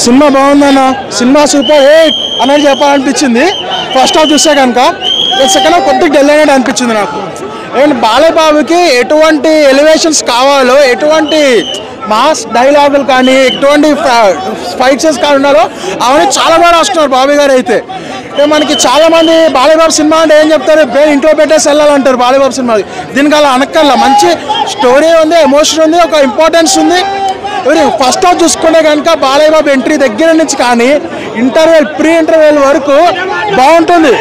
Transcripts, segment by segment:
Cinema బాగుందన్న, cinema super hit అనేది చెప్పాలనిపించింది first half చూస్తే కనుక. సెకండ్ హాఫ్ కొద్దిగా డల్ అయినట్టు అనిపించింది నాకు. అండ్ బాలయ్యబాబుకి ఎటువంటి ఎలివేషన్స్ కావాలో, ఎటువంటి మాస్ డైలాగులు కానీ, ఎటువంటి ఫైట్ సీన్స్ కానీ ఉన్నారో అవన్నీ చాలా బాగా రాస్తున్నారు బాబీ గారు. అయితే మనకి చాలా మంది బాలయ్యబాబు సినిమా అంటే ఏం చెప్తారు, ఇంట్లో పెట్టేసి వెళ్ళాలంటారు బాలయ్యబాబు సినిమాకి. దీనికి అలా అనక్కర్లా, మంచి స్టోరీ ఉంది, ఎమోషన్ ఉంది, ఒక ఇంపార్టెన్స్ ఉంది. ఫస్ట్ హాఫ్ చూసుకుంటే కనుక బాలయ్యబాబు ఎంట్రీ దగ్గర నుంచి కానీ ప్రీ ఇంటర్వెల్ వరకు బాగుంటుంది.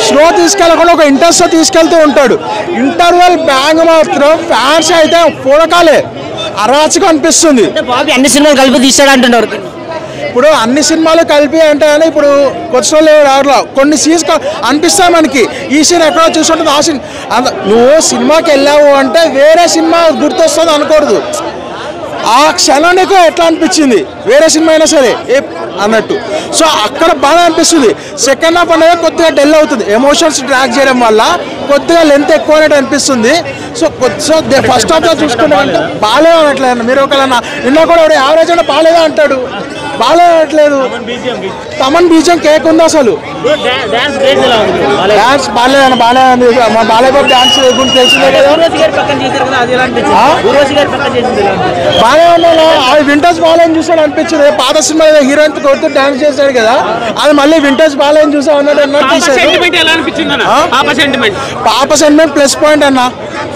స్లో తీసుకెళ్ళకుండా ఒక ఇంట్రెస్ట్తో తీసుకెళ్తూ ఉంటాడు. ఇంటర్వెల్ బ్యాంగ్ మాత్రం ఫ్యాన్స్ అయితే పూరకాలే, అరాచకం అనిపిస్తుంది. అన్ని సినిమాలు కలిపి తీసాడు అంటున్నారు. ఇప్పుడు అన్ని సినిమాలు కలిపి అంటే ఇప్పుడు కొత్త కొన్ని సీన్స్ అనిపిస్తాయి మనకి. ఈ సీన్ ఎక్కడో చూసుంటుంది, ఆ సీన్ నువ్వు సినిమాకి వెళ్ళావు అంటే వేరే సినిమా గుర్తొస్తుంది అనకూడదు. ఆ క్షణానికి ఎట్లా అనిపించింది వేరే సినిమా అయినా సరే అన్నట్టు. సో అక్కడ బాగా అనిపిస్తుంది. సెకండ్ హాఫ్ అనేది కొద్దిగా డల్ అవుతుంది, ఎమోషన్స్ డ్రాగ్ చేయడం వల్ల కొద్దిగా లెంత్ ఎక్కువ అనేది అనిపిస్తుంది. సో ఫస్ట్ హాఫ్లో చూసుకుంటే బాగాలేదు అనట్లేదు. మీరు ఒకవేళ నిన్న కూడా యావరేజ్ అంటే బాగాలేదా అంటాడు, బాగాలేదట్లేదు. తమన్ బీజం కేక్ ఉంది అసలు. డాన్స్ బాగాలేదన్న, బాగాలేదండి. మా బాలయ్యబాబు డాన్స్ గురించి తెలిసిందే కదా, బాగానే ఉన్నా. అది వింటేజ్ బాగాలేని చూసాడు అనిపించింది. పాత సినిమా హీరోయిన్ కొడుతూ డాన్స్ చేశాడు కదా, అది మళ్ళీ వింటేజ్ బాగాలేని చూసా అన్నట్టు పాప సెంటిమెంట్ ప్లస్ పాయింట్ అన్న.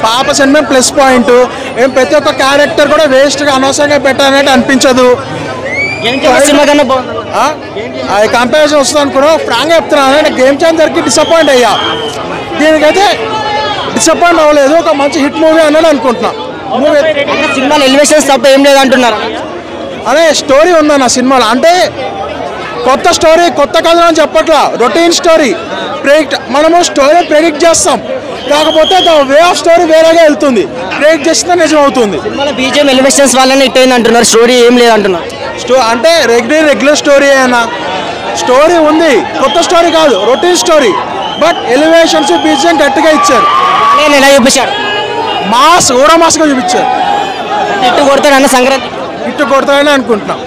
పాప సెంటిమెంట్ ప్లస్ పాయింట్. ఏం ప్రతి ఒక్క క్యారెక్టర్ కూడా వేస్ట్గా అనవసరంగా పెట్టాలన్నట్టు అనిపించదు. కంపారిజన్ వస్తుంది అనుకున్నా, ఫ్రాంక్గా చెప్తున్నాను. నేను గేమ్ చేంజర్కి డిసప్పాయింట్ అయ్యా. దీనికైతే డిసప్పాయింట్ అవ్వలేదు, ఒక మంచి హిట్ మూవీ అన్నది అనుకుంటున్నా. సినిమాలో ఎలివేషన్స్ తప్ప ఏం లేదు అంటున్నారు. అదే స్టోరీ ఉందన్న సినిమాలో. అంటే కొత్త స్టోరీ, కొత్త కథ అని చెప్పట్లా, రొటీన్ స్టోరీ. మనము స్టోరీ ప్రెడిక్ట్ చేస్తాం, కాకపోతే వే ఆఫ్ స్టోరీ వేరేగా వెళ్తుంది. ప్రెడిక్ట్ చేస్తే నిజం అవుతుంది. బీజిఎం ఎలివేషన్స్ వల్లనే హిట్ అయింది అంటున్నారు, స్టోరీ ఏం లేదు అంటున్నారు. అంటే రెగ్యులర్ స్టోరీ అయినా స్టోరీ ఉంది, కొత్త స్టోరీ కాదు, routine story. But elevations BGM గట్టిగా ఇచ్చారు. ఎలా చూపించారు, మాస్గా చూపించారు. ఇట్టు కొడతాడన్న సంక్రాంతి ఇట్టు కొడతాడని అనుకుంటున్నాం.